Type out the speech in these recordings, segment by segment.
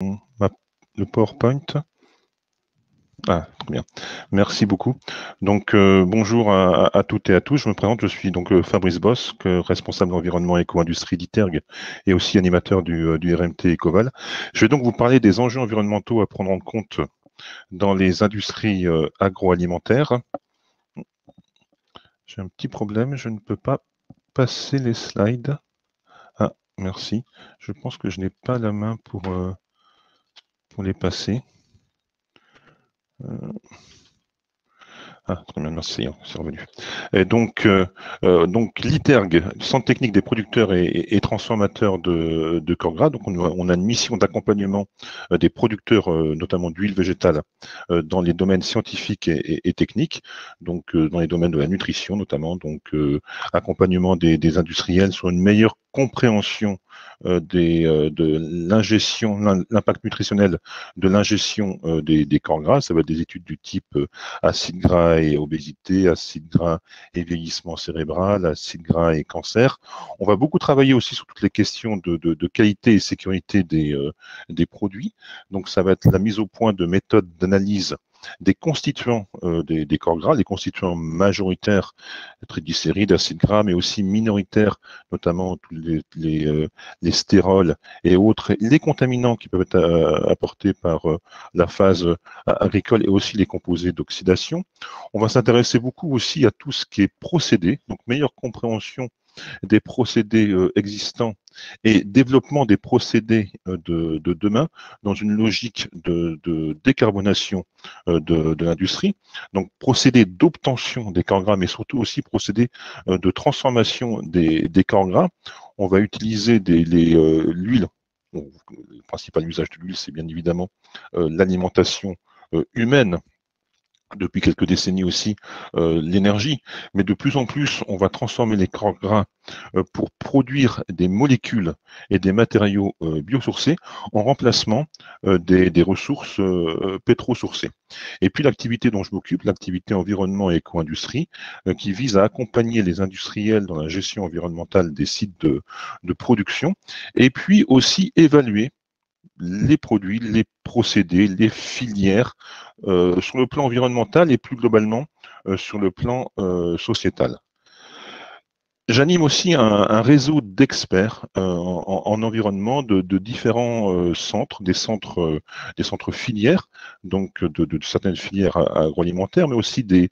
ma- le PowerPoint. Ah, très bien. Merci beaucoup. Donc, bonjour à toutes et à tous. Je me présente, je suis donc Fabrice Boss, responsable environnement éco-industrie d'ITERG et aussi animateur du RMT Ecoval. Je vais donc vous parler des enjeux environnementaux à prendre en compte dans les industries agroalimentaires. J'ai un petit problème, je ne peux pas passer les slides. Ah, merci. Je pense que je n'ai pas la main pour les passer. Ah, très bien, merci, c'est revenu. Et donc l'ITERG, Centre technique des producteurs et transformateurs de corps gras, donc on a une mission d'accompagnement des producteurs, notamment d'huile végétale, dans les domaines scientifiques et techniques, donc dans les domaines de la nutrition notamment, donc accompagnement des industriels sur une meilleure compréhension de l'ingestion, l'impact nutritionnel de l'ingestion des corps gras. Ça va être des études du type acide gras et obésité, acide gras et vieillissement cérébral, acide gras et cancer. On va beaucoup travailler aussi sur toutes les questions de qualité et sécurité des produits. Donc, ça va être la mise au point de méthodes d'analyse des constituants des corps gras, les constituants majoritaires, triglycérides, acides gras, mais aussi minoritaires, notamment tous les stérols et autres, les contaminants qui peuvent être apportés par la phase agricole et aussi les composés d'oxydation. On va s'intéresser beaucoup aussi à tout ce qui est procédé, donc meilleure compréhension des procédés existants et développement des procédés de demain dans une logique de décarbonation de l'industrie. Donc procédés d'obtention des corps gras, mais surtout aussi procédés de transformation des corps gras. On va utiliser l'huile. Bon, le principal usage de l'huile, c'est bien évidemment l'alimentation humaine, depuis quelques décennies aussi l'énergie, mais de plus en plus, on va transformer les corps gras pour produire des molécules et des matériaux biosourcés en remplacement des ressources pétro-sourcées. Et puis l'activité dont je m'occupe, l'activité environnement et éco-industrie, qui vise à accompagner les industriels dans la gestion environnementale des sites de production, et puis aussi évaluer les produits, les procédés, les filières sur le plan environnemental et plus globalement sur le plan sociétal. J'anime aussi un réseau d'experts en environnement de différents centres, des centres filières, donc de certaines filières agroalimentaires, mais aussi des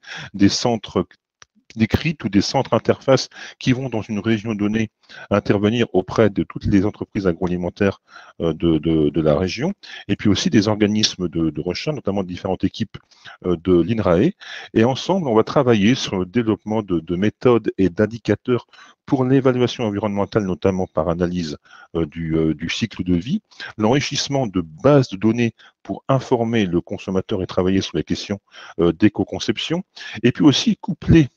centres d'écrites ou des centres interfaces qui vont dans une région donnée intervenir auprès de toutes les entreprises agroalimentaires de la région, et puis aussi des organismes de recherche, notamment différentes équipes de l'INRAE. Et ensemble, on va travailler sur le développement de méthodes et d'indicateurs pour l'évaluation environnementale, notamment par analyse du cycle de vie, l'enrichissement de bases de données pour informer le consommateur et travailler sur les questions d'éco-conception, et puis aussi coupler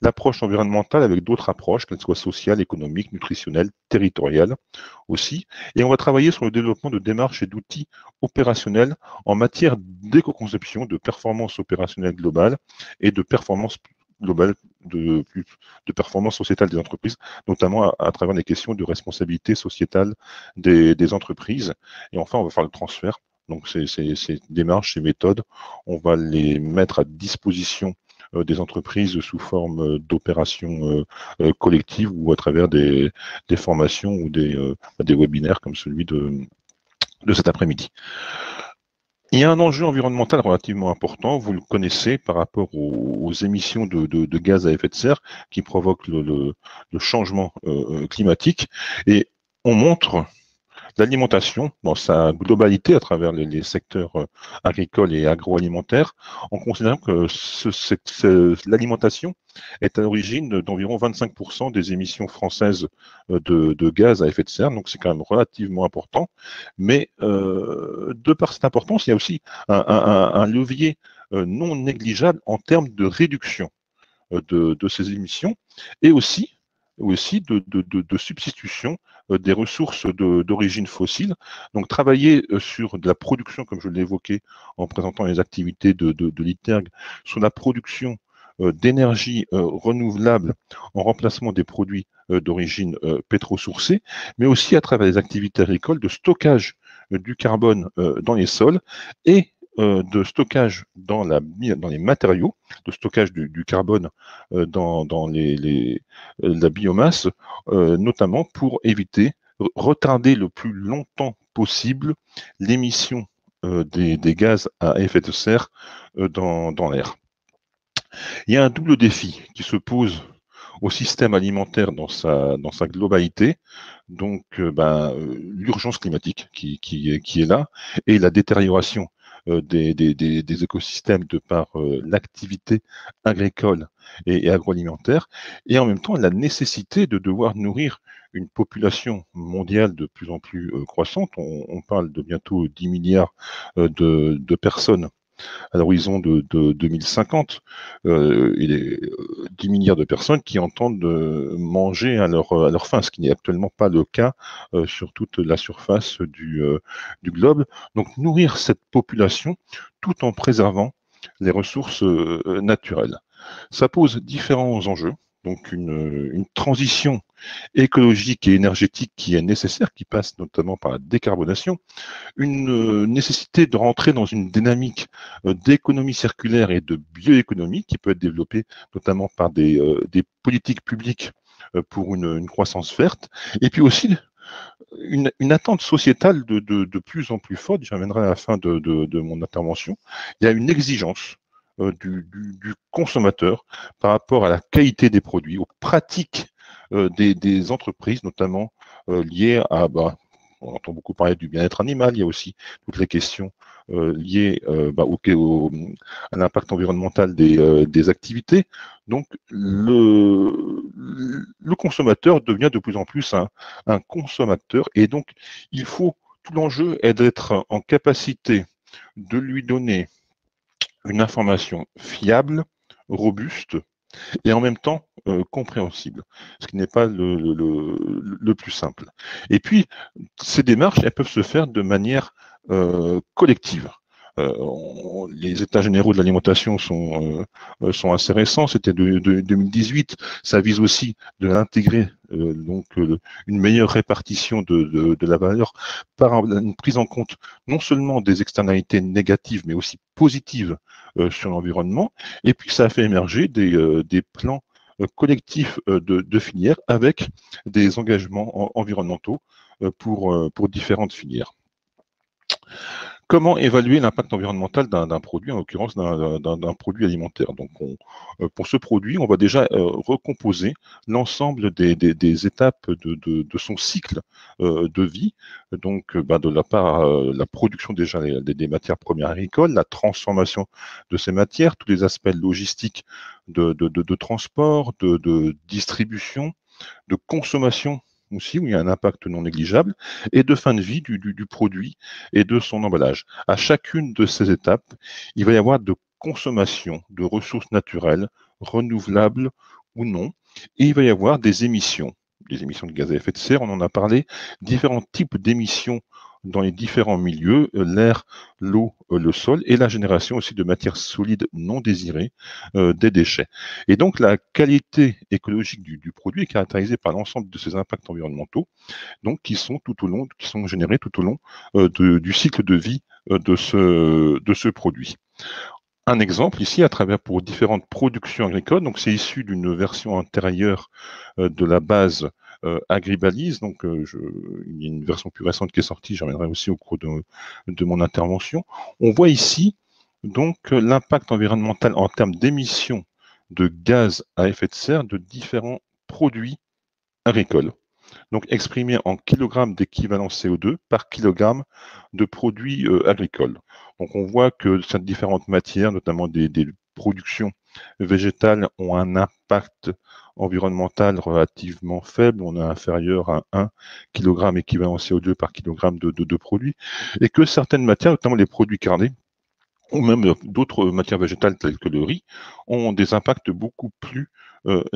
l'approche environnementale avec d'autres approches, qu'elles soient sociales, économiques, nutritionnelles, territoriales aussi. Et on va travailler sur le développement de démarches et d'outils opérationnels en matière d'éco-conception, de performance opérationnelle globale et de performance globale, de performance sociétale des entreprises, notamment à travers les questions de responsabilité sociétale des entreprises. Et enfin, on va faire le transfert. Donc, ces démarches, ces méthodes, on va les mettre à disposition des entreprises sous forme d'opérations collectives ou à travers des formations ou des webinaires comme celui de cet après-midi. Il y a un enjeu environnemental relativement important, vous le connaissez, par rapport aux émissions de gaz à effet de serre qui provoquent le changement climatique. Et on montre l'alimentation dans sa globalité à travers les secteurs agricoles et agroalimentaires, en considérant que l'alimentation est à l'origine d'environ 25% des émissions françaises de gaz à effet de serre, donc c'est quand même relativement important. Mais de par cette importance, il y a aussi un levier non négligeable en termes de réduction de ces émissions et aussi de substitution des ressources d'origine fossile. Donc travailler sur de la production, comme je l'ai évoqué en présentant les activités de l'ITERG, sur la production d'énergie renouvelable en remplacement des produits d'origine pétro-sourcée, mais aussi à travers les activités agricoles de stockage du carbone dans les sols et de stockage dans les matériaux, de stockage du carbone dans la biomasse, notamment pour éviter, retarder le plus longtemps possible l'émission des gaz à effet de serre dans l'air. Il y a un double défi qui se pose au système alimentaire dans sa globalité, donc l'urgence climatique qui est là, et la détérioration des écosystèmes de par l'activité agricole et agroalimentaire, et en même temps la nécessité de devoir nourrir une population mondiale de plus en plus croissante. On parle de bientôt 10 milliards de personnes à l'horizon de 2050, il est 10 milliards de personnes qui entendent manger à leur faim, ce qui n'est actuellement pas le cas sur toute la surface du globe. Donc nourrir cette population tout en préservant les ressources naturelles. Ça pose différents enjeux. Donc une transition écologique et énergétique qui est nécessaire, qui passe notamment par la décarbonation, une nécessité de rentrer dans une dynamique d'économie circulaire et de bioéconomie qui peut être développée notamment par des politiques publiques pour une croissance verte, et puis aussi une attente sociétale de plus en plus forte. J'y reviendrai à la fin de mon intervention. Il y a une exigence du consommateur par rapport à la qualité des produits, aux pratiques des entreprises, notamment liées à, on entend beaucoup parler du bien-être animal, il y a aussi toutes les questions liées à l'impact environnemental des activités. Donc, le consommateur devient de plus en plus un consommateur, et donc, tout l'enjeu est d'être en capacité de lui donner une information fiable, robuste, et en même temps compréhensible, ce qui n'est pas le plus simple. Et puis, ces démarches, elles peuvent se faire de manière collective. Les états généraux de l'alimentation sont assez récents, c'était de 2018. Ça vise aussi de l'intégrer, une meilleure répartition de la valeur par une prise en compte non seulement des externalités négatives, mais aussi positives sur l'environnement. Et puis ça a fait émerger des plans collectifs de filières avec des engagements environnementaux pour différentes filières. Comment évaluer l'impact environnemental d'un produit, en l'occurrence d'un produit alimentaire? Donc, pour ce produit, on va déjà recomposer l'ensemble des étapes de son cycle de vie. Donc, de la part la production déjà des matières premières agricoles, la transformation de ces matières, tous les aspects logistiques de transport, de distribution, de consommation aussi, où il y a un impact non négligeable, et de fin de vie du produit et de son emballage. À chacune de ces étapes, il va y avoir de consommation de ressources naturelles, renouvelables ou non, et il va y avoir des émissions de gaz à effet de serre, on en a parlé, différents types d'émissions dans les différents milieux, l'air, l'eau, le sol, et la génération aussi de matières solides non désirées, des déchets. Et donc la qualité écologique du produit est caractérisée par l'ensemble de ces impacts environnementaux, donc qui sont générés tout au long du cycle de vie de ce produit. Un exemple ici, à travers pour différentes productions agricoles, donc c'est issu d'une version antérieure de la base Agribalise, donc il y a une version plus récente qui est sortie, j'y reviendrai aussi au cours de mon intervention. On voit ici donc l'impact environnemental en termes d'émissions de gaz à effet de serre de différents produits agricoles, donc exprimé en kilogrammes d'équivalent CO2 par kilogramme de produits agricoles. Donc on voit que ces différentes matières, notamment des productions végétales, ont un impact environnemental relativement faible, on est inférieur à 1 kg équivalent CO2 par kilogramme de produits, et que certaines matières, notamment les produits carnés, ou même d'autres matières végétales telles que le riz, ont des impacts beaucoup plus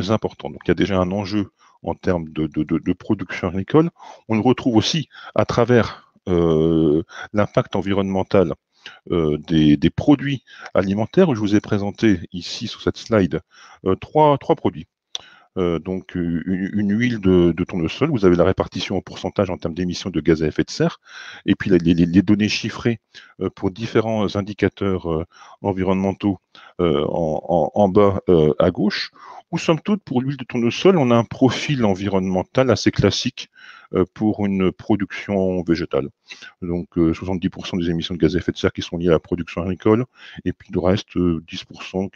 importants. Donc il y a déjà un enjeu en termes de production agricole. On le retrouve aussi à travers l'impact environnemental des produits alimentaires. Je vous ai présenté ici sur cette slide trois produits. donc une huile de tournesol, vous avez la répartition en pourcentage en termes d'émissions de gaz à effet de serre, et puis les données chiffrées pour différents indicateurs environnementaux en bas à gauche, où somme toute, pour l'huile de tournesol, on a un profil environnemental assez classique pour une production végétale. Donc 70% des émissions de gaz à effet de serre qui sont liées à la production agricole, et puis le reste, 10%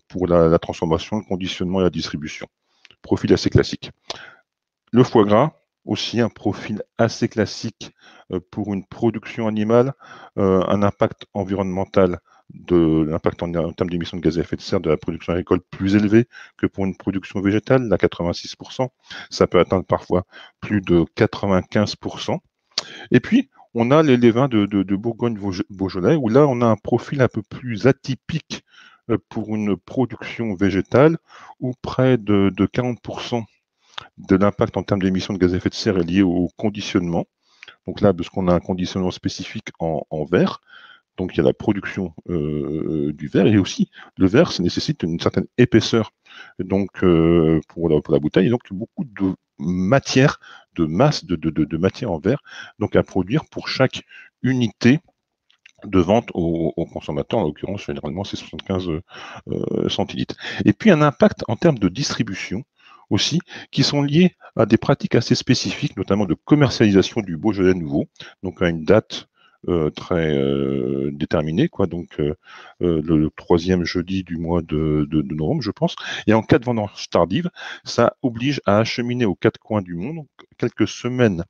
pour la transformation, le conditionnement et la distribution. Profil assez classique. Le foie gras, aussi un profil assez classique pour une production animale, un impact environnemental de l'impact en termes d'émissions de gaz à effet de serre de la production agricole plus élevé que pour une production végétale, à 86%. Ça peut atteindre parfois plus de 95%. Et puis, on a les vins de Bourgogne-Beaujolais, où là, on a un profil un peu plus atypique pour une production végétale, où près de 40% de l'impact en termes d'émissions de gaz à effet de serre est lié au conditionnement. Donc là, parce qu'on a un conditionnement spécifique en verre, donc il y a la production du verre, et aussi le verre, ça nécessite une certaine épaisseur donc pour la bouteille, et donc beaucoup de matière, de masse de matière en verre, donc à produire pour chaque unité de vente au consommateur, en l'occurrence généralement c'est 75 centilitres. Et puis un impact en termes de distribution aussi, qui sont liés à des pratiques assez spécifiques, notamment de commercialisation du Beaujolais nouveau, donc à une date très déterminée, quoi, donc le troisième jeudi du mois de novembre, je pense. Et en cas de vendange tardive, ça oblige à acheminer aux quatre coins du monde, quelques semaines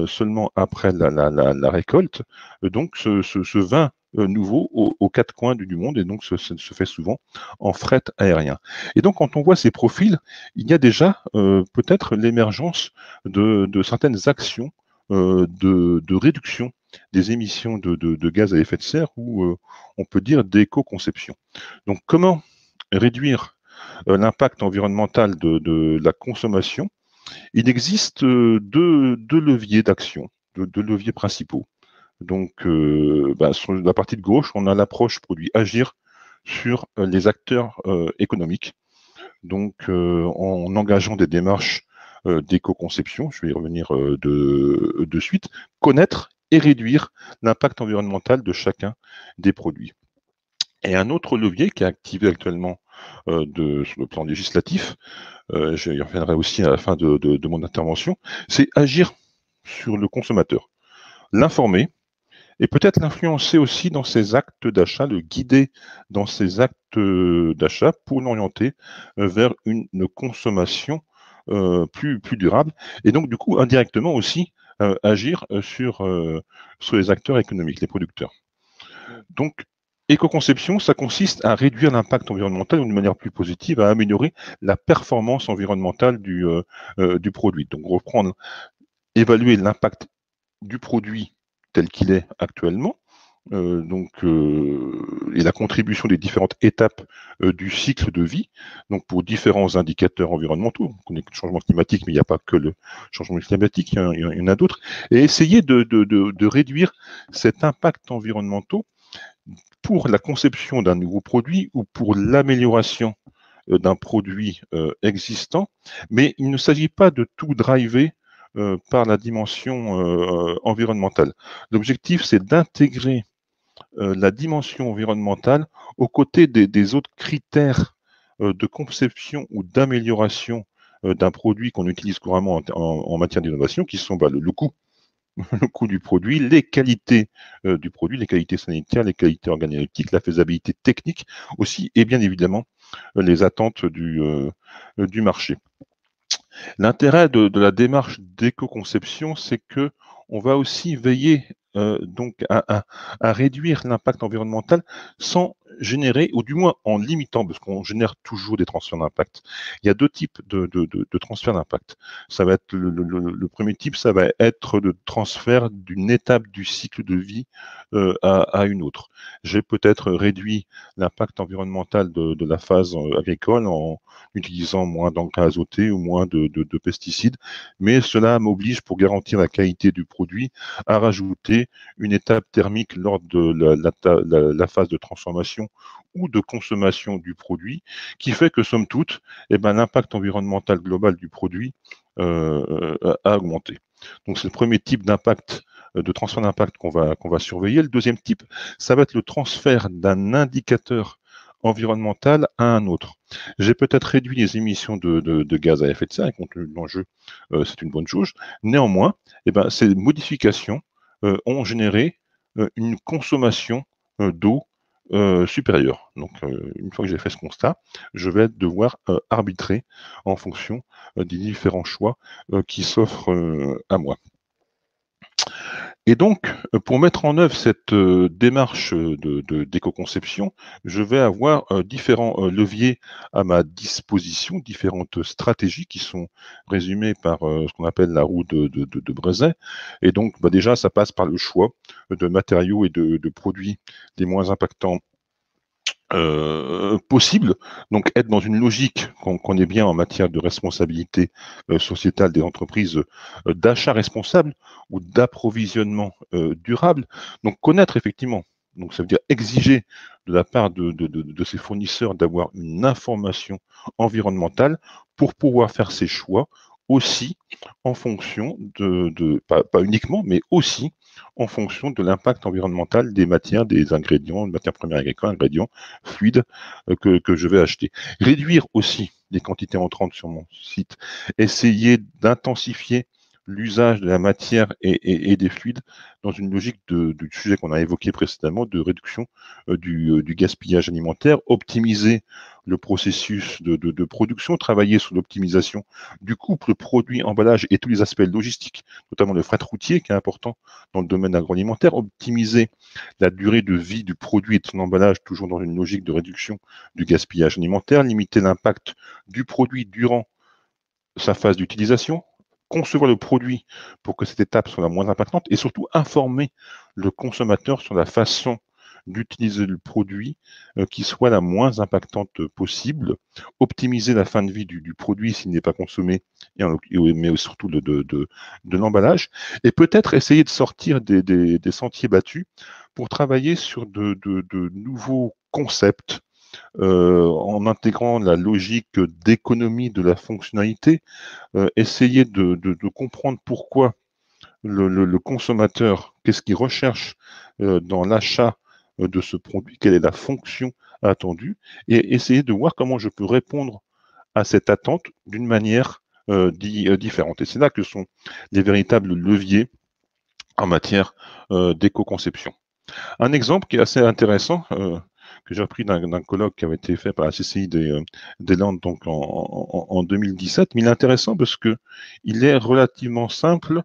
seulement après la récolte, donc ce vin nouveau aux quatre coins du monde, et donc ça se fait souvent en fret aérien. Et donc quand on voit ces profils, il y a déjà peut-être l'émergence de certaines actions de réduction des émissions de gaz à effet de serre, ou on peut dire d'éco-conception. Donc comment réduire l'impact environnemental de la consommation? Il existe deux leviers d'action, deux leviers principaux. Donc, sur la partie de gauche, on a l'approche produit agir sur les acteurs économiques. Donc, en engageant des démarches d'éco-conception, je vais y revenir de suite, connaître et réduire l'impact environnemental de chacun des produits. Et un autre levier qui est activé actuellement sur le plan législatif, je y reviendrai aussi à la fin de mon intervention, c'est agir sur le consommateur, l'informer et peut-être l'influencer aussi dans ses actes d'achat, le guider dans ses actes d'achat pour l'orienter vers une consommation plus durable, et donc du coup indirectement aussi agir sur les acteurs économiques, les producteurs. Donc, éco-conception, ça consiste à réduire l'impact environnemental d'une manière plus positive, à améliorer la performance environnementale du produit. Donc, reprendre, évaluer l'impact du produit tel qu'il est actuellement, et la contribution des différentes étapes du cycle de vie, donc pour différents indicateurs environnementaux. On connaît le changement climatique, mais il n'y a pas que le changement climatique, il y en a d'autres, et essayer de réduire cet impact environnemental pour la conception d'un nouveau produit ou pour l'amélioration d'un produit existant, mais il ne s'agit pas de tout driver par la dimension environnementale. L'objectif, c'est d'intégrer la dimension environnementale aux côtés des autres critères de conception ou d'amélioration d'un produit qu'on utilise couramment en matière d'innovation, qui sont le coût, le coût du produit, les qualités du produit, les qualités sanitaires, les qualités organoleptiques, la faisabilité technique aussi, et bien évidemment les attentes du marché. L'intérêt de la démarche d'éco-conception, c'est que on va aussi veiller donc à réduire l'impact environnemental sans générer, ou du moins en limitant, parce qu'on génère toujours des transferts d'impact. Il y a deux types de transferts d'impact. Ça va être le premier type, ça va être le transfert d'une étape du cycle de vie à une autre. J'ai peut-être réduit l'impact environnemental de la phase agricole en utilisant moins d'engrais azotés ou moins de pesticides, mais cela m'oblige, pour garantir la qualité du produit, à rajouter une étape thermique lors de la phase de transformation production ou de consommation du produit, qui fait que, somme toute, l'impact environnemental global du produit a augmenté. Donc, c'est le premier type d'impact, de transfert d'impact qu'on va surveiller. Le deuxième type, ça va être le transfert d'un indicateur environnemental à un autre. J'ai peut-être réduit les émissions de gaz à effet de serre, compte tenu de l'enjeu, c'est une bonne chose. Néanmoins, ces modifications ont généré une consommation d'eau supérieure. Donc, une fois que j'ai fait ce constat, je vais devoir arbitrer en fonction des différents choix qui s'offrent à moi. Et donc, pour mettre en œuvre cette démarche d'éco-conception, je vais avoir différents leviers à ma disposition, différentes stratégies qui sont résumées par ce qu'on appelle la roue de Brézet. Et donc, déjà, ça passe par le choix de matériaux et de produits les moins impactants possible, donc être dans une logique qu'on connaît bien en matière de responsabilité sociétale des entreprises, d'achat responsable ou d'approvisionnement durable. Donc connaître effectivement, donc ça veut dire exiger de la part de ces fournisseurs d'avoir une information environnementale pour pouvoir faire ses choix aussi en fonction pas uniquement, mais aussi en fonction de l'impact environnemental des matières, des ingrédients, matières premières agricoles, ingrédients fluides que je vais acheter. Réduire aussi les quantités entrantes sur mon site. Essayer d'intensifier l'usage de la matière et des fluides dans une logique du sujet qu'on a évoqué précédemment, de réduction du gaspillage alimentaire, optimiser le processus de production, travailler sur l'optimisation du couple produit-emballage et tous les aspects logistiques, notamment le fret routier qui est important dans le domaine agroalimentaire, optimiser la durée de vie du produit et de son emballage, toujours dans une logique de réduction du gaspillage alimentaire, limiter l'impact du produit durant sa phase d'utilisation, concevoir le produit pour que cette étape soit la moins impactante et surtout informer le consommateur sur la façon d'utiliser le produit qui soit la moins impactante possible, optimiser la fin de vie du produit s'il n'est pas consommé, mais surtout de l'emballage, et peut-être essayer de sortir des sentiers battus pour travailler sur de nouveaux concepts en intégrant la logique d'économie de la fonctionnalité, essayer de comprendre pourquoi le consommateur, qu'est-ce qu'il recherche dans l'achat de ce produit, quelle est la fonction attendue, et essayer de voir comment je peux répondre à cette attente d'une manière différente. Et c'est là que sont les véritables leviers en matière d'éco-conception. Un exemple qui est assez intéressant, que j'ai repris d'un colloque qui avait été fait par la CCI des Landes donc en 2017, mais il est intéressant parce que il est relativement simple,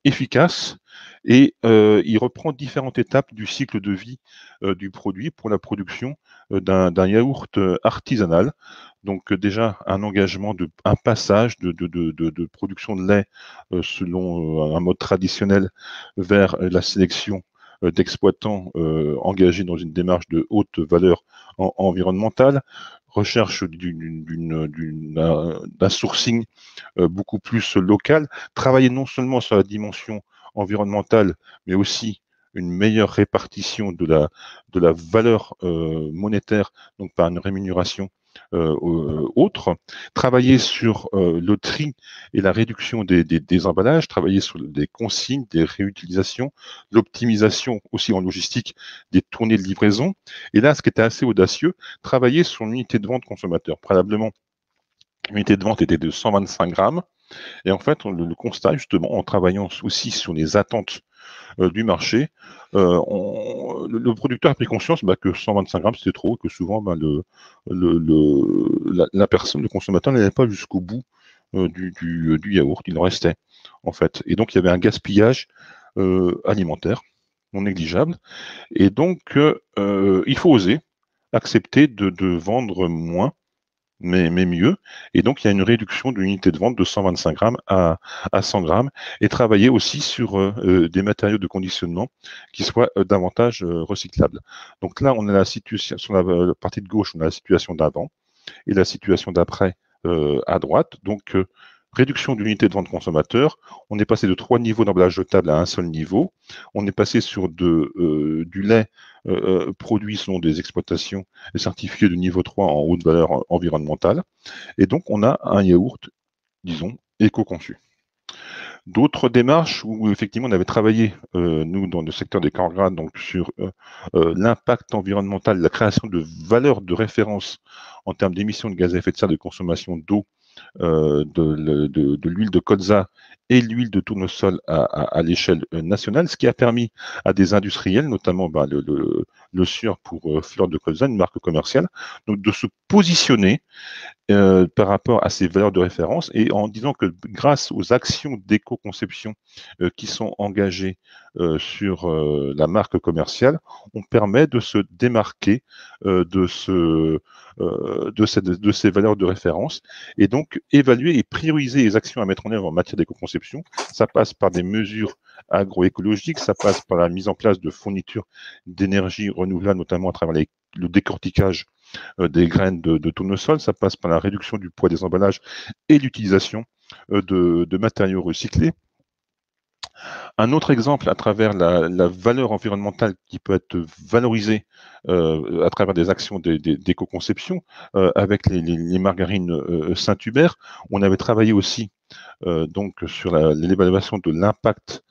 efficace, et il reprend différentes étapes du cycle de vie du produit pour la production d'un yaourt artisanal. Donc déjà un engagement, un passage de production de lait selon un mode traditionnel vers la sélection d'exploitants engagés dans une démarche de haute valeur environnementale, recherche d'un sourcing beaucoup plus local, travailler non seulement sur la dimension environnementale, mais aussi une meilleure répartition de la valeur monétaire, donc par une rémunération autre, travailler sur le tri et la réduction des emballages, travailler sur des consignes, des réutilisations, l'optimisation aussi en logistique des tournées de livraison, et là, ce qui était assez audacieux, travailler sur l'unité de vente consommateur. Préalablement, l'unité de vente était de 125 grammes, et en fait, le constat, justement, en travaillant aussi sur les attentes du marché, le producteur a pris conscience que 125 grammes c'était trop, que souvent la personne, le consommateur n'allait pas jusqu'au bout du yaourt, il en restait en fait. Et donc il y avait un gaspillage alimentaire non négligeable. Et donc il faut oser accepter de vendre moins, mais mieux. Et donc, il y a une réduction de l'unité de vente de 125 grammes à 100 grammes, et travailler aussi sur des matériaux de conditionnement qui soient davantage recyclables. Donc là, on a la situation, sur la partie de gauche, on a la situation d'avant et la situation d'après à droite. Donc, réduction de l'unité de vente consommateur. On est passé de 3 niveaux d'emballage jetable à un seul niveau. On est passé sur du lait produit selon des exploitations et certifié de niveau 3 en haute valeur environnementale. Et donc, on a un yaourt, disons, éco-conçu. D'autres démarches où effectivement on avait travaillé, nous, dans le secteur des corps gras, donc sur l'impact environnemental, la création de valeurs de référence en termes d'émissions de gaz à effet de serre, de consommation d'eau, de l'huile de colza et l'huile de tournesol à l'échelle nationale, ce qui a permis à des industriels, notamment le Sieur pour fleur de colza, une marque commerciale, donc de se positionner par rapport à ces valeurs de référence et en disant que grâce aux actions d'éco-conception qui sont engagées sur la marque commerciale, on permet de se démarquer de ces valeurs de référence et donc évaluer et prioriser les actions à mettre en œuvre en matière d'éco-conception. Ça passe par des mesures agroécologiques, ça passe par la mise en place de fournitures d'énergie renouvelable, notamment à travers le décortiquage des graines de tournesol, ça passe par la réduction du poids des emballages et l'utilisation de matériaux recyclés. Un autre exemple à travers la valeur environnementale qui peut être valorisée à travers des actions d'éco-conception avec les margarines Saint-Hubert. On avait travaillé aussi donc sur l'évaluation de l'impact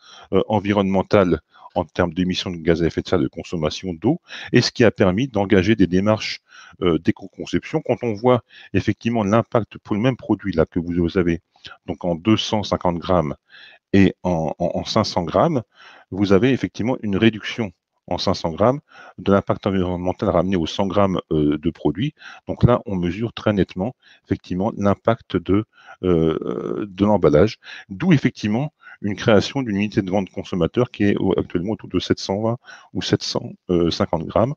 environnemental en termes d'émissions de gaz à effet de serre, de consommation d'eau, et ce qui a permis d'engager des démarches d'éco-conception. Quand on voit effectivement l'impact pour le même produit là que vous avez, donc en 250 grammes et en 500 grammes, vous avez effectivement une réduction en 500 grammes de l'impact environnemental ramené aux 100 grammes de produits. Donc là, on mesure très nettement effectivement l'impact de l'emballage, d'où effectivement une création d'une unité de vente consommateur qui est actuellement autour de 720 ou 750 grammes.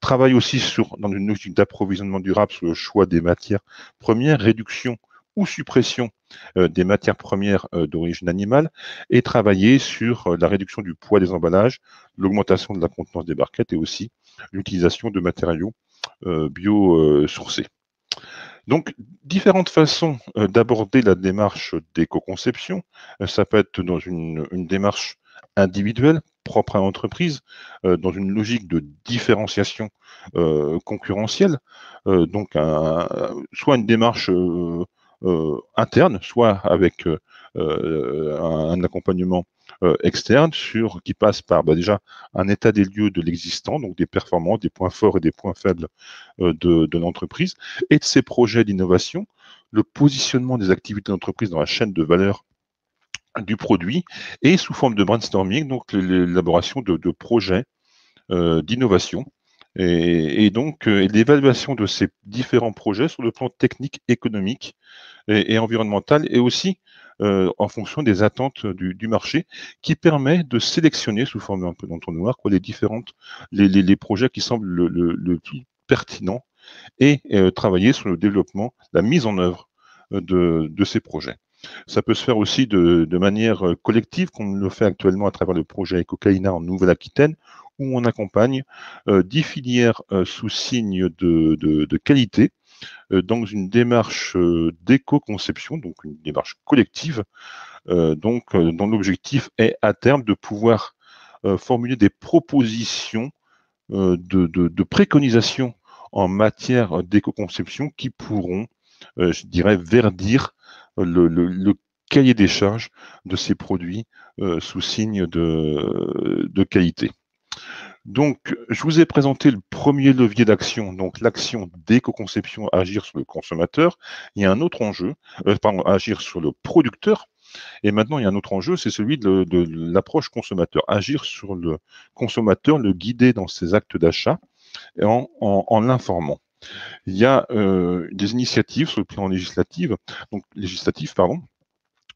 Travaille aussi dans une logique d'approvisionnement durable sur le choix des matières premières, réduction ou suppression des matières premières d'origine animale et travailler sur la réduction du poids des emballages, l'augmentation de la contenance des barquettes et aussi l'utilisation de matériaux biosourcés. Donc, différentes façons d'aborder la démarche d'éco-conception. Ça peut être dans une démarche individuelle, propre à l'entreprise, dans une logique de différenciation concurrentielle, donc soit une démarche interne, soit avec un accompagnement externe qui passe par déjà un état des lieux de l'existant, donc des performances, des points forts et des points faibles de l'entreprise et de ses projets d'innovation, le positionnement des activités d'entreprise dans la chaîne de valeur du produit et sous forme de brainstorming, donc l'élaboration de projets d'innovation et donc l'évaluation de ces différents projets sur le plan technique, économique et environnemental et aussi en fonction des attentes du marché qui permet de sélectionner sous forme un peu d'entonnoir les projets qui semblent le plus pertinents et travailler sur le développement, la mise en œuvre de ces projets. Ça peut se faire aussi de manière collective, comme on le fait actuellement à travers le projet Ecocaïna en Nouvelle-Aquitaine, où on accompagne 10 filières sous signe de qualité dans une démarche d'éco-conception, donc une démarche collective, dont l'objectif est à terme de pouvoir formuler des propositions de préconisations en matière d'éco-conception qui pourront, je dirais, verdir le cahier des charges de ces produits sous signe de qualité. Donc, je vous ai présenté le premier levier d'action, donc l'action d'éco-conception, agir sur le consommateur. Il y a un autre enjeu, agir sur le producteur. Et maintenant, il y a un autre enjeu, c'est celui de l'approche consommateur, agir sur le consommateur, le guider dans ses actes d'achat en l'informant. Il y a des initiatives sur le plan législatif, pardon.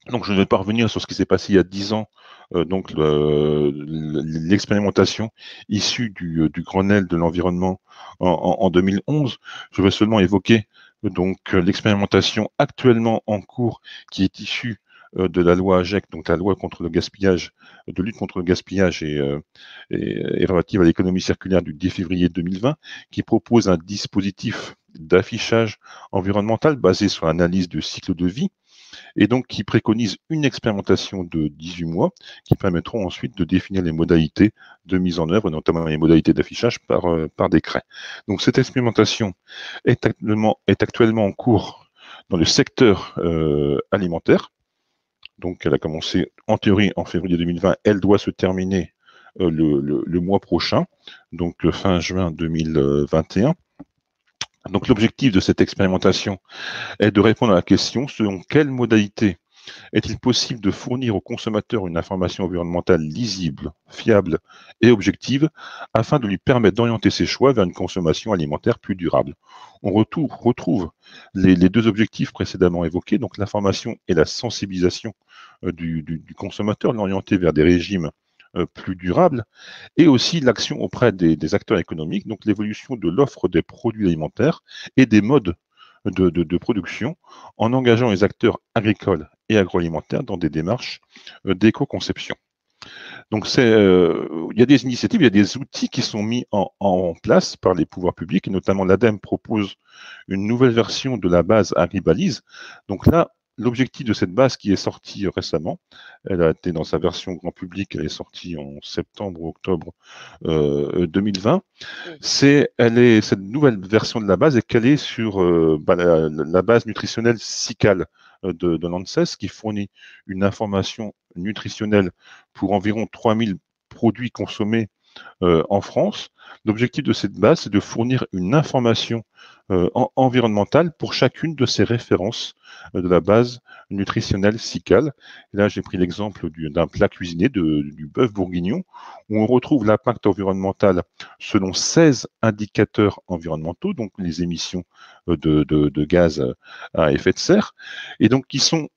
Donc, je ne vais pas revenir sur ce qui s'est passé il y a 10 ans, donc l'expérimentation issue du Grenelle de l'environnement en 2011. Je vais seulement évoquer donc l'expérimentation actuellement en cours qui est issue de la loi AGEC, donc la loi contre le gaspillage, de lutte contre le gaspillage et relative à l'économie circulaire du 10 février 2020, qui propose un dispositif d'affichage environnemental basé sur l'analyse de cycle de vie et donc qui préconise une expérimentation de 18 mois qui permettront ensuite de définir les modalités de mise en œuvre, notamment les modalités d'affichage par décret. Donc cette expérimentation est actuellement en cours dans le secteur alimentaire. Donc elle a commencé en théorie en février 2020, elle doit se terminer le mois prochain, donc fin juin 2021. Donc l'objectif de cette expérimentation est de répondre à la question selon quelle modalité est-il possible de fournir aux consommateurs une information environnementale lisible, fiable et objective afin de lui permettre d'orienter ses choix vers une consommation alimentaire plus durable. On retrouve les deux objectifs précédemment évoqués, donc l'information et la sensibilisation du consommateur, l'orienter vers des régimes plus durables, et aussi l'action auprès des acteurs économiques, donc l'évolution de l'offre des produits alimentaires et des modes de production en engageant les acteurs agricoles et agroalimentaires dans des démarches d'éco-conception. Donc, il y a des initiatives, il y a des outils qui sont mis en place par les pouvoirs publics, et notamment l'ADEME propose une nouvelle version de la base Agribalise. Donc là, l'objectif de cette base qui est sortie récemment, elle a été dans sa version grand public, elle est sortie en septembre ou octobre 2020. Cette nouvelle version de la base est calée sur la base nutritionnelle SICAL de l'ANSES qui fournit une information nutritionnelle pour environ 3000 produits consommés en France. L'objectif de cette base, c'est de fournir une information environnementale pour chacune de ces références de la base nutritionnelle SICAL. Et là, j'ai pris l'exemple d'un plat cuisiné, du bœuf bourguignon, où on retrouve l'impact environnemental selon 16 indicateurs environnementaux, donc les émissions de gaz à effet de serre, et donc qui sont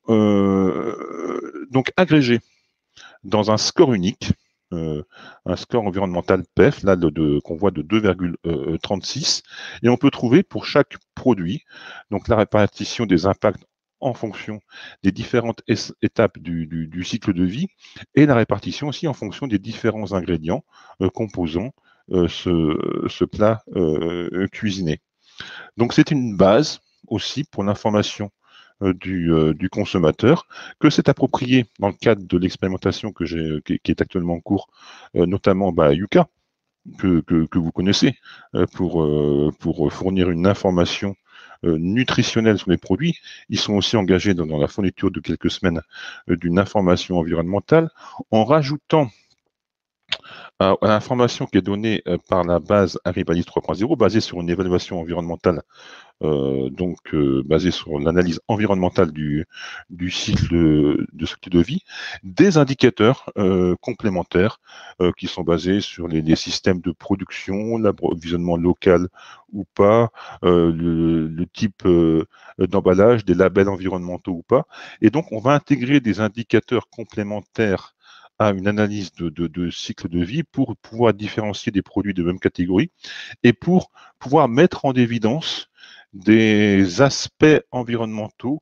donc agrégés dans un score unique, un score environnemental PEF, là qu'on voit de 2,36, et on peut trouver pour chaque produit donc la répartition des impacts en fonction des différentes étapes du cycle de vie et la répartition aussi en fonction des différents ingrédients composant ce plat cuisiné. Donc c'est une base aussi pour l'information du consommateur, que c'est approprié dans le cadre de l'expérimentation qui est actuellement en cours, notamment Yuka, que vous connaissez, pour fournir une information nutritionnelle sur les produits. Ils sont aussi engagés dans la fourniture de quelques semaines d'une information environnementale, en rajoutant à l'information qui est donnée par la base Agribalise 3.0, basée sur une évaluation environnementale basé sur l'analyse environnementale du cycle de vie, des indicateurs complémentaires qui sont basés sur les systèmes de production, l'approvisionnement local ou pas, le type d'emballage, des labels environnementaux ou pas. Et donc, on va intégrer des indicateurs complémentaires à une analyse de cycle de vie pour pouvoir différencier des produits de même catégorie et pour pouvoir mettre en évidence des aspects environnementaux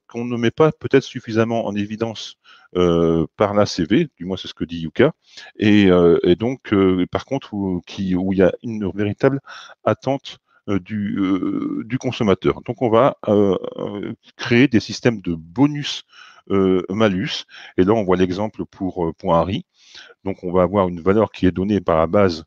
qu'on ne met pas peut-être suffisamment en évidence par l'ACV, du moins c'est ce que dit Yuka, et donc par contre où il y a une véritable attente du consommateur. Donc on va créer des systèmes de bonus malus, et là on voit l'exemple pour Harry. Donc on va avoir une valeur qui est donnée par la base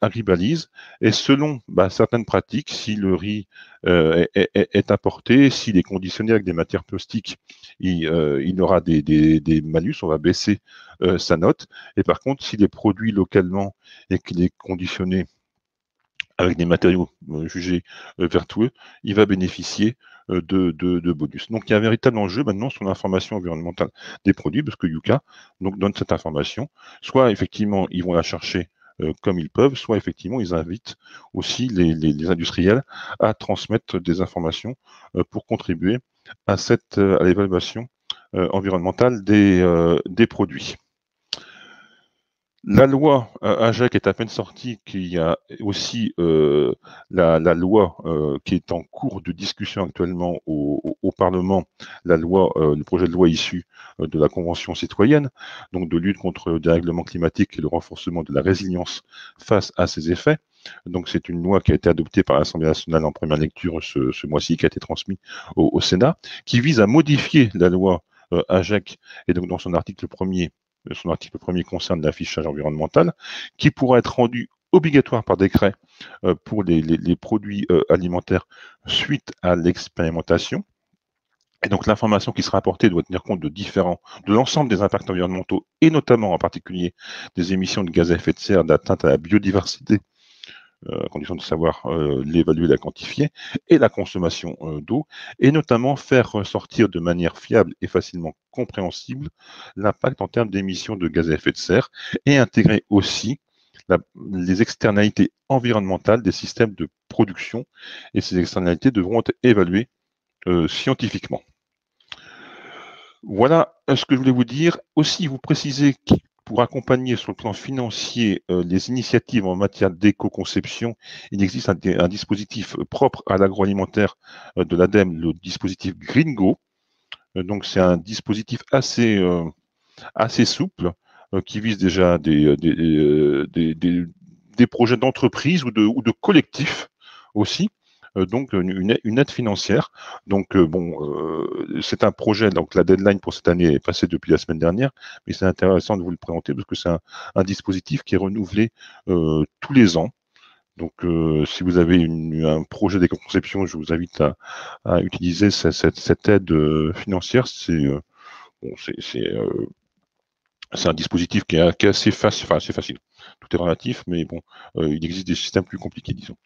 Agribalise, et selon certaines pratiques, si le riz est importé, s'il est conditionné avec des matières plastiques, il aura des malus, on va baisser sa note, et par contre, s'il est produit localement et qu'il est conditionné avec des matériaux jugés vertueux, il va bénéficier de bonus. Donc il y a un véritable enjeu maintenant sur l'information environnementale des produits, parce que Yuka donne cette information. Soit effectivement, ils vont la chercher comme ils peuvent, soit effectivement, ils invitent aussi les industriels à transmettre des informations pour contribuer à l'évaluation environnementale des produits. La loi AGEC est à peine sortie, qu'il y a aussi la loi qui est en cours de discussion actuellement au Parlement, le projet de loi issu de la Convention citoyenne, donc de lutte contre le dérèglement climatique et le renforcement de la résilience face à ses effets. Donc c'est une loi qui a été adoptée par l'Assemblée nationale en première lecture ce mois-ci, qui a été transmise au Sénat, qui vise à modifier la loi AGEC, et donc dans son article premier concerne l'affichage environnemental, qui pourra être rendu obligatoire par décret pour les produits alimentaires suite à l'expérimentation. Et donc l'information qui sera apportée doit tenir compte de l'ensemble des impacts environnementaux, et notamment en particulier des émissions de gaz à effet de serre, d'atteinte à la biodiversité, à condition de savoir l'évaluer, la quantifier, et la consommation d'eau, et notamment faire ressortir de manière fiable et facilement compréhensible l'impact en termes d'émissions de gaz à effet de serre, et intégrer aussi les externalités environnementales des systèmes de production, et ces externalités devront être évaluées scientifiquement. Voilà ce que je voulais vous dire. Aussi, vous préciser que pour accompagner sur le plan financier les initiatives en matière d'éco-conception, il existe un dispositif propre à l'agroalimentaire de l'ADEME, le dispositif Gringo. Donc, c'est un dispositif assez souple qui vise déjà des projets d'entreprise ou de collectifs aussi. Donc une aide financière. Donc c'est un projet, donc la deadline pour cette année est passée depuis la semaine dernière, mais c'est intéressant de vous le présenter parce que c'est un dispositif qui est renouvelé tous les ans. Donc si vous avez un projet d'éco-conception, je vous invite à utiliser cette aide financière. C'est un dispositif qui est assez facile, enfin assez facile. Tout est relatif, mais bon, il existe des systèmes plus compliqués, disons.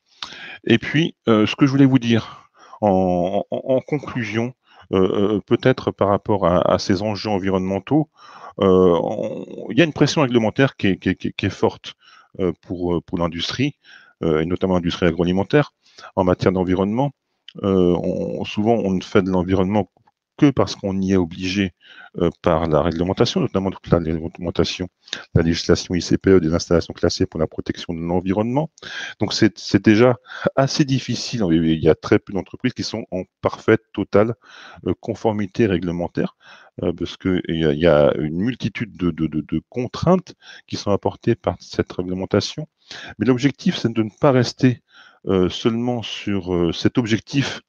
Et puis, ce que je voulais vous dire en conclusion, peut-être par rapport à ces enjeux environnementaux, il y a une pression réglementaire qui est forte pour l'industrie, et notamment l'industrie agroalimentaire, en matière d'environnement. Souvent, on ne fait de l'environnement que parce qu'on y est obligé par la réglementation, notamment toute la réglementation, la législation ICPE des installations classées pour la protection de l'environnement. Donc c'est déjà assez difficile. Il y a très peu d'entreprises qui sont en parfaite, totale conformité réglementaire, parce qu'il y a une multitude de contraintes qui sont apportées par cette réglementation. Mais l'objectif, c'est de ne pas rester seulement sur cet objectif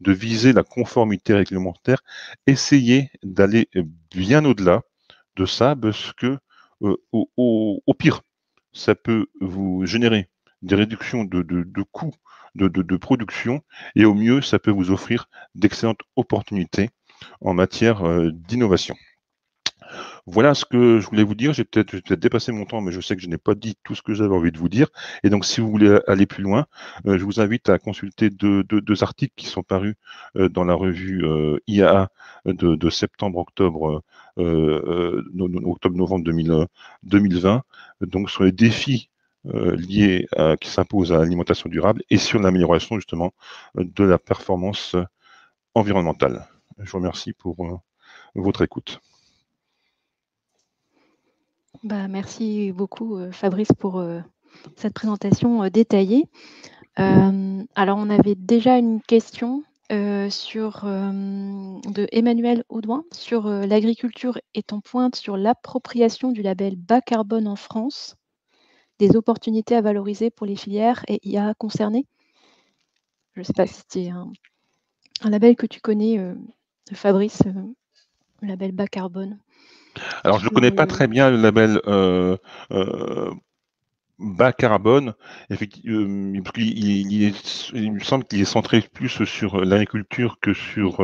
de viser la conformité réglementaire, essayer d'aller bien au-delà de ça, parce que au pire, ça peut vous générer des réductions de coûts de production, et au mieux, ça peut vous offrir d'excellentes opportunités en matière d'innovation. Voilà ce que je voulais vous dire. J'ai peut-être dépassé mon temps, mais je sais que je n'ai pas dit tout ce que j'avais envie de vous dire. Et donc, si vous voulez aller plus loin, je vous invite à consulter deux articles qui sont parus dans la revue IAA de septembre-octobre, octobre-novembre 2020, donc sur les défis qui s'imposent à l'alimentation durable et sur l'amélioration justement de la performance environnementale. Je vous remercie pour votre écoute. Merci beaucoup, Fabrice, pour cette présentation détaillée. Alors, on avait déjà une question de Emmanuel Audouin sur l'agriculture est en pointe sur l'appropriation du label bas carbone en France, des opportunités à valoriser pour les filières et IA concernées. Je ne sais pas si c'est un label que tu connais, Fabrice, le label bas carbone. Alors, je ne connais pas très bien le label bas carbone, effectivement, parce il me semble qu'il est centré plus sur l'agriculture que sur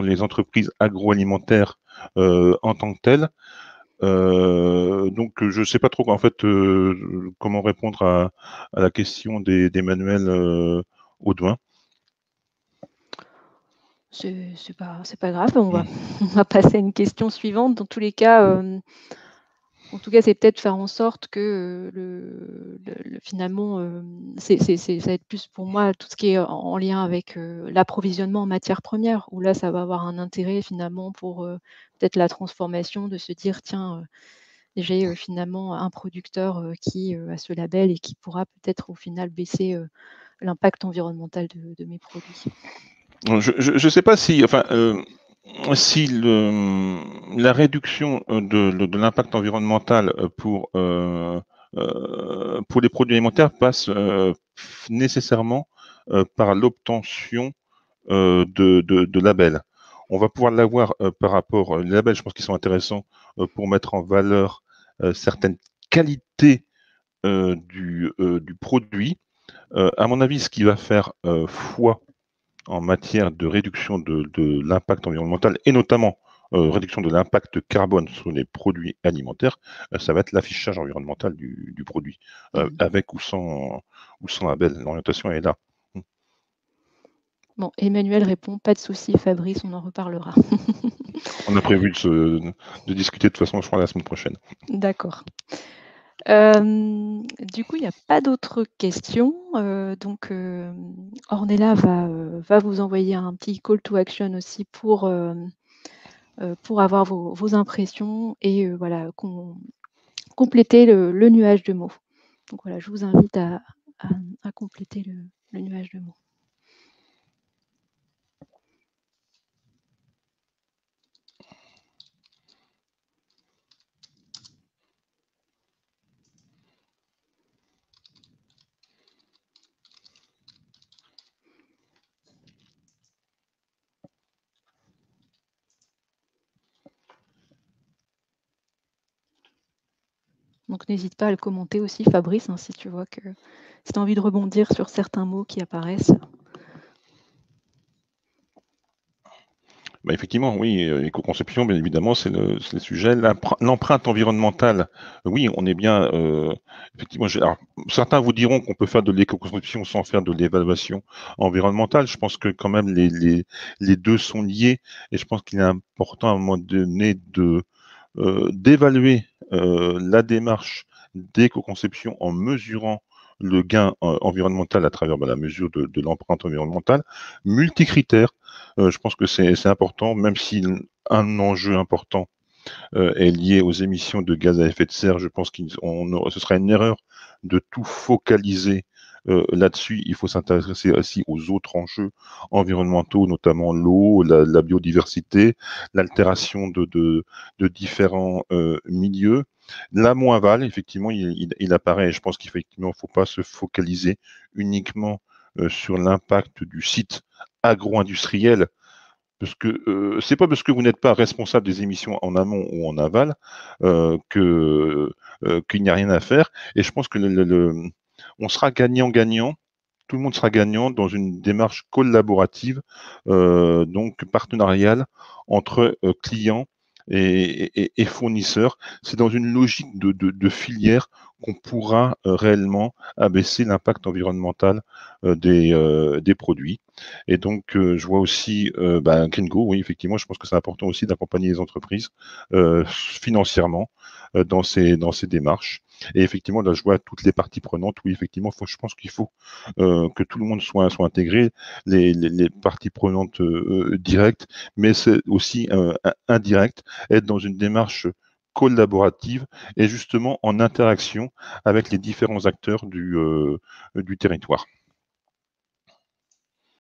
les entreprises agroalimentaires en tant que telles. Donc, je ne sais pas trop en fait comment répondre à la question d'Emmanuel Audouin. C'est pas grave, on va passer à une question suivante. Dans tous les cas, en tout cas, c'est peut-être faire en sorte que finalement, ça va être plus pour moi tout ce qui est en lien avec l'approvisionnement en matières premières, où là, ça va avoir un intérêt finalement pour peut-être la transformation, de se dire, tiens, j'ai finalement un producteur qui a ce label et qui pourra peut-être au final baisser l'impact environnemental de mes produits. Je ne sais pas si, enfin, si la réduction de l'impact environnemental pour pour les produits alimentaires passe nécessairement par l'obtention de labels. On va pouvoir l'avoir par rapport, les labels, je pense qu'ils sont intéressants pour mettre en valeur certaines qualités du produit. À mon avis, ce qui va faire foi en matière de réduction de l'impact environnemental et notamment réduction de l'impact carbone sur les produits alimentaires, ça va être l'affichage environnemental du produit, avec ou sans label. L'orientation est là. Bon, Emmanuel répond, pas de souci, Fabrice, on en reparlera. On a prévu de discuter de toute façon, je crois, la semaine prochaine. D'accord. Du coup, il n'y a pas d'autres questions. Donc, Ornella va vous envoyer un petit call to action aussi pour avoir vos impressions et voilà, compléter le nuage de mots. Donc voilà, je vous invite à compléter le nuage de mots. Donc n'hésite pas à le commenter aussi, Fabrice, hein, si tu vois que si tu as envie de rebondir sur certains mots qui apparaissent. Bah effectivement, oui, éco-conception, bien évidemment, c'est le sujet. L'empreinte environnementale, oui, on est bien. Effectivement, alors, certains vous diront qu'on peut faire de l'éco-conception sans faire de l'évaluation environnementale. Je pense que quand même les deux sont liés, et je pense qu'il est important à un moment donné d'évaluer la démarche d'éco-conception en mesurant le gain environnemental à travers la mesure de l'empreinte environnementale, multicritères. Je pense que c'est important, même si un enjeu important est lié aux émissions de gaz à effet de serre. Je pense que ce serait une erreur de tout focaliser là-dessus. Il faut s'intéresser aussi aux autres enjeux environnementaux, notamment l'eau, la biodiversité, l'altération de différents milieux. L'amont-aval, effectivement, il apparaît, et je pense qu'effectivement, il ne faut pas se focaliser uniquement sur l'impact du site agro-industriel, parce que c'est pas parce que vous n'êtes pas responsable des émissions en amont ou en aval qu'il n'y a rien à faire. Et je pense que on sera gagnant-gagnant. Tout le monde sera gagnant dans une démarche collaborative, donc partenariale entre clients et fournisseurs. C'est dans une logique de filière qu'on pourra réellement abaisser l'impact environnemental des produits. Et donc, je vois aussi Gringo, oui, effectivement, je pense que c'est important aussi d'accompagner les entreprises financièrement dans ces démarches. Et effectivement, là, je vois toutes les parties prenantes. Oui, effectivement, je pense qu'il faut que tout le monde soit intégré, les parties prenantes directes, mais c'est aussi indirect, être dans une démarche collaborative et justement en interaction avec les différents acteurs du territoire.